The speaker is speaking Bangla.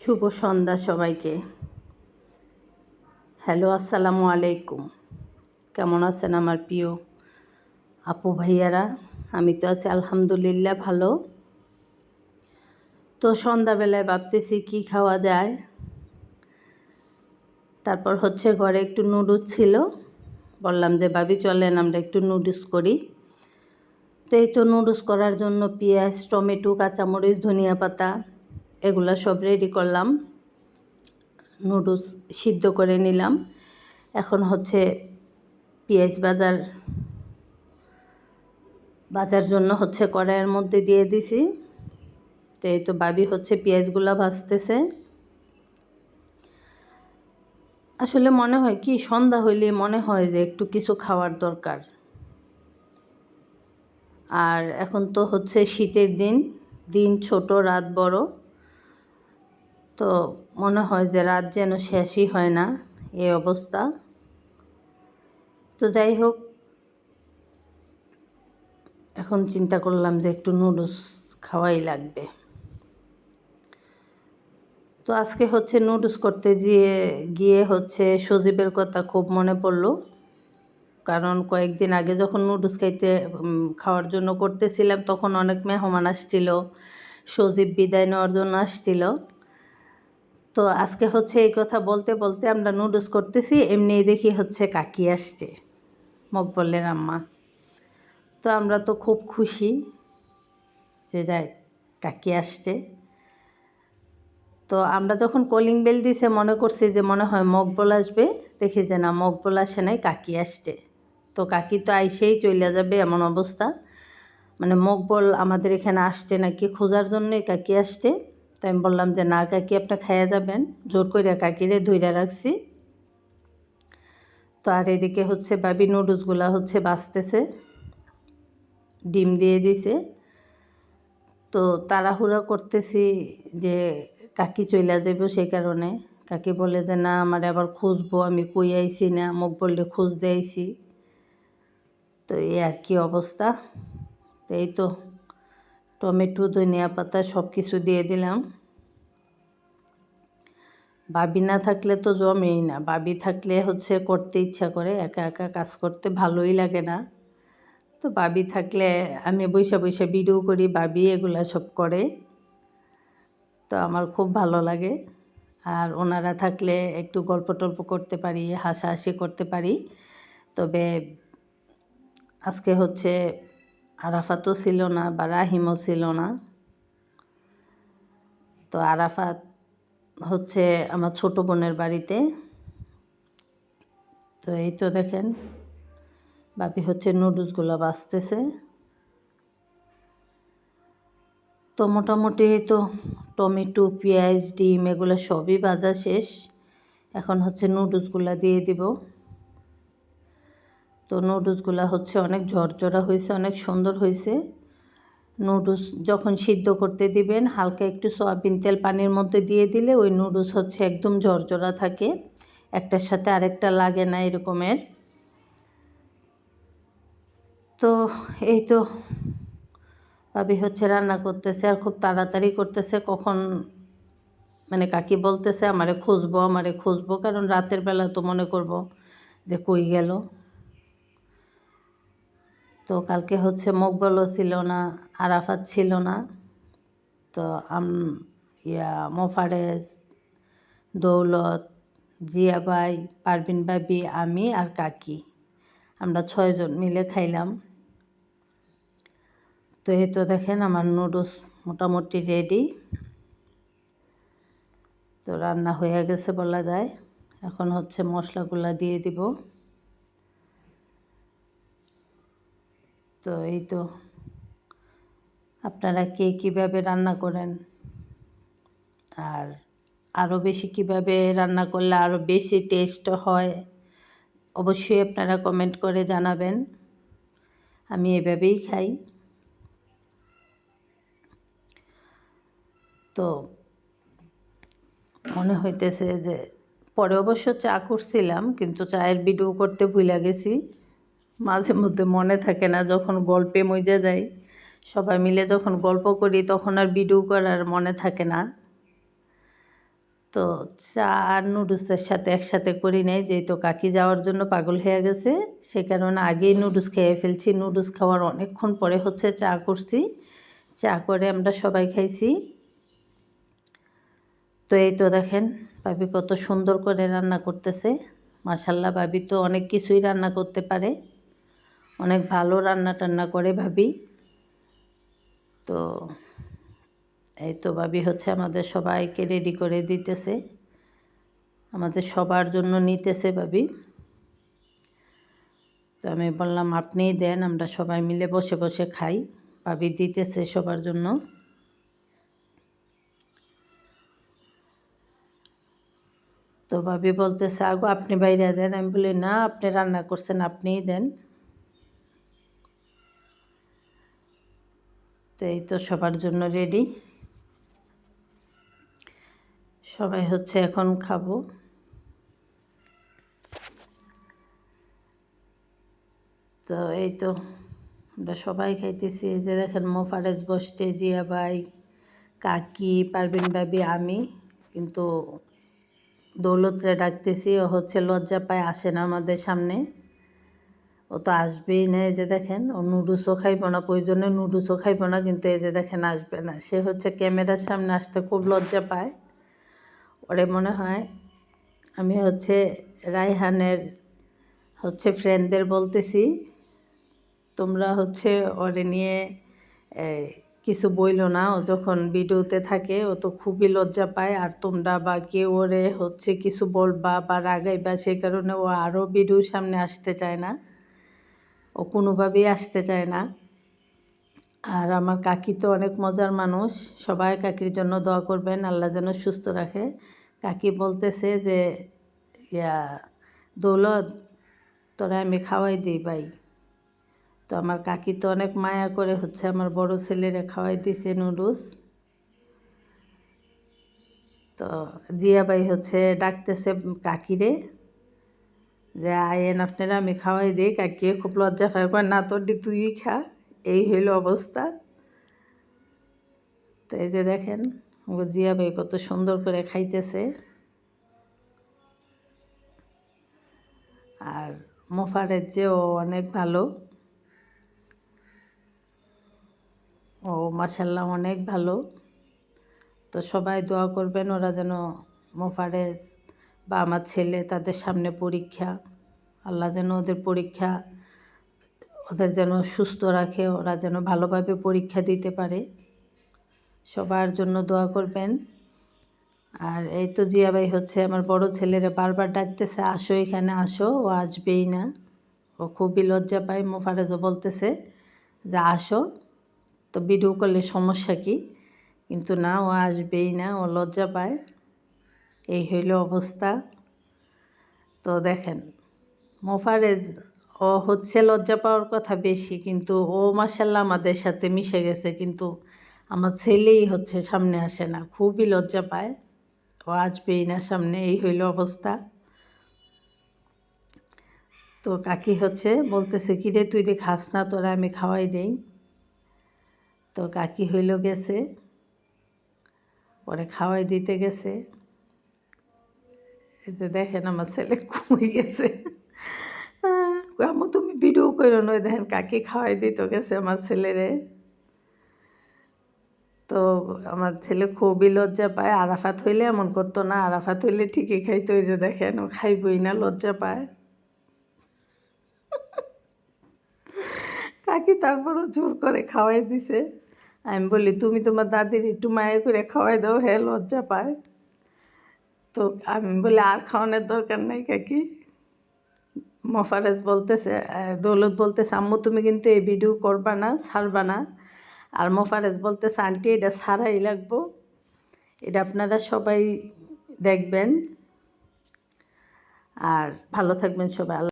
শুভ সন্ধ্যা সবাইকে। হ্যালো, আসসালামু আলাইকুম। কেমন আছেন আমার প্রিয় আপু ভাইয়ারা? আমি তো আছি আলহামদুলিল্লাহ ভালো। তো সন্ধ্যাবেলায় ভাবতেছি কি খাওয়া যায়। তারপর ঘরে একটু নুডলস ছিল, বললাম যে ভাবি চলেন আমরা একটু নুডলস করি। তো এই তো নুডলস করার জন্য পেঁয়াজ, টমেটো, কাঁচামরিচ, ধনিয়া পাতা এগুলো সব রেডি করলাম। নুডলস সিদ্ধ করে নিলাম। এখন পেঁয়াজ ভাজার জন্য কড়াইয়ের মধ্যে দিয়ে দিছি। তো এই তো ভাবি পেঁয়াজগুলো ভাজতেছে। আসলে মনে হয় কি, সন্ধ্যা হইলে মনে হয় যে একটু কিছু খাওয়ার দরকার। আর এখন তো শীতের দিন ছোট রাত বড়। তো মনে হয় যে রাত যেন শেষই হয় না, এই অবস্থা। তো যাই হোক, এখন চিন্তা করলাম যে একটু নুডলস খাওয়াই লাগবে। তো আজকে নুডলস করতে গিয়ে সজীবের কথা খুব মনে পড়লো। কারণ কয়েকদিন আগে যখন নুডলস খাওয়ার জন্য করতেছিলাম, তখন অনেক মেহমান আসছিল, সজীব বিদায় নেওয়ার জন্য আসছিল। তো আজকে এই কথা বলতে বলতে আমরা নুডলস করতেছি, এমনিই দেখি কাকি আসছে, মকবলের আম্মা। তো আমরা তো খুব খুশি যে যাই কাকি আসছে। তো আমরা যখন কলিং বেল দিছে মনে করছি যে মনে হয় মকবল আসবে, দেখি যে না, মকবল আসে নাই, কাকি আসছে। তো কাকি তো আইসেই চলে যাবে এমন অবস্থা। মানে মকবল আমাদের এখানে আসছে নাকি খোঁজার জন্যই কাকি আসছে। তো আমি বললাম যে না কাকি, আপনি খাইয়া যাবেন। জোর করে কাকিরে ধইরা রাখছি। তো আর এদিকে ভাবি নুডলসগুলা বাঁচতেছে, ডিম দিয়ে দিছে। তো তাড়াহুড়া করতেছি যে কাকি চইলা যাইব, সেই কারণে। কাকি বলে যে না, আমার আবার খুঁজবো, আমি কই আইছি না, মুখ বললে খুঁজতে আইছি। তো এই আর কি অবস্থা। তো এই তো টমেটো, ধনিয়া পাতা সব কিছু দিয়ে দিলাম। ভাবি না থাকলে তো জমেই না। ভাবি থাকলে করতে ইচ্ছা করে, একা একা কাজ করতে ভালোই লাগে না। তো ভাবি থাকলে আমি বইসা বইসা ভিডিও করি, ভাবি এগুলা সব করে। তো আমার খুব ভালো লাগে। আর ওনারা থাকলে একটু গল্প টল্প করতে পারি, হাসাহাসি করতে পারি। তবে আজকে আরাফাতও ছিল না বা রাহিমও ছিল না। তো আরাফাত আমার ছোট বোনের বাড়িতে। তো এই তো দেখেন ভাবি নুডলসগুলো বাছতেছে। তো মোটামুটি তো টমেটো, পেঁয়াজ, ডিম এগুলো সবই ভাজা শেষ। এখন নুডলসগুলো দিয়ে দিব। তো নুডলসগুলো অনেক ঝরঝরা হয়েছে, অনেক সুন্দর হয়েছে। নুডলস যখন সিদ্ধ করতে দিবেন, হালকা একটু সয়াবিন তেল পানির মধ্যে দিয়ে দিলে ওই নুডলস একদম ঝরঝরা থাকে, একটার সাথে আরেকটা লাগে না এরকমের। তো এই তো ভাবি রান্না করতেছে, আর খুব তাড়াতাড়ি করতেছে। কখন মানে কাকি বলতেছে আমারে খুঁজবো, কারণ রাতের বেলা তো মনে করব যে কই গেল। তো কালকে মকবলও ছিল না, আরাফাত ছিল না। তো মোফারেজ, দৌলত, জিয়া ভাই, পারভিন ভাবি, আমি আর কাকি, আমরা 6 জন মিলে খাইলাম। তো এই তো দেখেন আমার নুডলস মোটামুটি রেডি। তো রান্না হয়ে গেছে বলা যায়। এখন মশলাগুলা দিয়ে দিব। তো এই তো আপনারা কে কীভাবে রান্না করেন, আর আরও বেশি কীভাবে রান্না করলে আরও বেশি টেস্ট হয়, অবশ্যই আপনারা কমেন্ট করে জানাবেন। আমি এভাবেই খাই। তো মনে হইতেছে যে পরে অবশ্য চা করছিলাম, কিন্তু চায়ের ভিডিও করতে ভুলে গেছি। মাঝে মধ্যে মনে থাকে না, যখন গল্পে মজে যাই, সবাই মিলে যখন গল্প করি তখন আর ভিডিও করার মনে থাকে না। তো চা আর নুডলসের সাথে একসাথে করি নাই, যেহেতু কাকি যাওয়ার জন্য পাগল হয়ে গেছে, সে কারণে আগেই নুডলস খেয়ে ফেলছি। নুডলস খাওয়ার অনেকক্ষণ পরে হচ্ছে চা করছি, চা করে আমরা সবাই খাইছি। তো এই তো দেখেন ভাবি কত সুন্দর করে রান্না করতেছে। মাশাল্লাহ, ভাবি তো অনেক কিছুই রান্না করতে পারে, অনেক ভালো রান্না টান্না করে ভাবি। তো এই তো ভাবি হচ্ছে আমাদের সবাইকে রেডি করে দিতেছে, আমাদের সবার জন্য নিতেছে ভাবি। তো আমি বললাম আপনিই দেন, আমরা সবাই মিলে বসে বসে খাই। ভাবি দিতেছে সবার জন্য। তো ভাবি বলতেছে আগো আপনি বাইরে দেন। আমি বলি না, আপনি রান্না করছেন, আপনিই দেন। তো এই তো সবার জন্য রেডি, সবাই হচ্ছে এখন খাবো। তো এই তো আমরা সবাই খাইতেছি। এই যে দেখেন মোফারেজ বসছে, জিয়া ভাই, কাকি, পারবিন ভাবি, আমি। কিন্তু দৌলতরে ডাকতেছি, ও হচ্ছে লজ্জা পায়, আসে না আমাদের সামনে। ও তো আসবেই না। এই যে দেখেন ও নুডলসও খাইব না, প্রয়োজনে নুডলসও খাইব না, কিন্তু এই যে দেখেন আসবে না। সে হচ্ছে ক্যামেরার সামনে আসতে খুব লজ্জা পায়। ওরে মনে হয় আমি হচ্ছে রায়হানের হচ্ছে ফ্রেন্ডদের বলতেছি, তোমরা হচ্ছে ওরে নিয়ে কিছু বইলো না, ও যখন ভিডিওতে থাকে ও তো খুবই লজ্জা পায়। আর তোমরা বা কেউ ওরে হচ্ছে কিছু বলবা বা রাগাইবা, সেই কারণে ও আরও ভিডিওর সামনে আসতে চায় না, ও কোনোভাবেই আসতে চায় না। আর আমার কাকি তো অনেক মজার মানুষ, সবাই কাকির জন্য দোয়া করবেন, আল্লাহ যেন সুস্থ রাখে। কাকি বলতেছে যে ইয়া দৌলত, তোরা আমি খাওয়াই দিই ভাই। তো আমার কাকি তো অনেক মায়া করে হচ্ছে আমার বড় ছেলেরে খাওয়াই দিছে নুডলস। তো জিয়া ভাই হচ্ছে ডাকতেছে কাকিরে যে আয়েন আপনারা, আমি খাওয়াই দিই। কাকি খুব লজ্জা পায়, না তোর দি তুই খা। এই হইল অবস্থা। তো এই যে দেখেন জিয়া ভাই কত সুন্দর করে খাইতেছে। আর মোফারের চেয়েও অনেক ভালো, ও মাশাল্লাহ অনেক ভালো। তো সবাই দোয়া করবেন ওরা যেন, মোফারেজ বা আমার ছেলে, তাদের সামনে পরীক্ষা, আল্লাহ যেন ওদের পরীক্ষা, ওদের যেন সুস্থ রাখে, ওরা যেন ভালোভাবে পরীক্ষা দিতে পারে। সবার জন্য দোয়া করবেন। আর এই তো জিয়া ভাই হচ্ছে আমার বড় ছেলেরা বারবার ডাকতেছে, আসো এখানে আসো, ও আসবেই না, ও খুবই লজ্জা পায়। মোফারেজও বলতেছে যে আসো, তো ভিডিও করলে সমস্যা কি, কিন্তু না, ও আসবেই না, ও লজ্জা পায়। এই হইল অবস্থা। তো দেখেন মোফারেজ, ও হচ্ছে লজ্জা পাওয়ার কথা বেশি, কিন্তু ও মাশাল্লাহ আমাদের সাথে মিশে গেছে, কিন্তু আমার ছেলেই হচ্ছে সামনে আসে না, খুবই লজ্জা পায়, ও আসবেই না সামনে। এই হইল অবস্থা। তো কাকি হচ্ছে বলতেছে কিরে তুই যে খাস না, তোরা আমি খাওয়াই দেই। তো কাকি হইল গেছে, পরে খাওয়াই দিতে গেছে। এই যে দেখেন আমার ছেলে কই গেছে, আম্মু তুমি ভিডিও করো না, দেখেন কাকি খাওয়াই দিতে গেছে আমার ছেলেরে। তো আমার ছেলে খুবই লজ্জা পায়। আরাফাত হইলে এমন করতো না, আরাফাত হইলে ঠিকই খাইতো। ওই যে দেখেন ও খাইবই না, লজ্জা পায়। কাকি তারপরও জোর করে খাওয়াই দিছে। আমি বলি তুমি তোমার দাদির একটু মায়া করে খাওয়াই দাও, হ্যাঁ লজ্জা পায়। তো আমি বলি আর খাওয়ানোর দরকার নাই কাকি। মোফারেজ বলতেছে, দৌলত বলতেছে আম্মু তুমি কিন্তু এই ভিডিও করবা না, ছাড়বা না। আর মোফারেজ বলতেছে আন্টি এটা ছাড়াই লাগবো, এটা আপনারা সবাই দেখবেন। আর ভালো থাকবেন সবাই।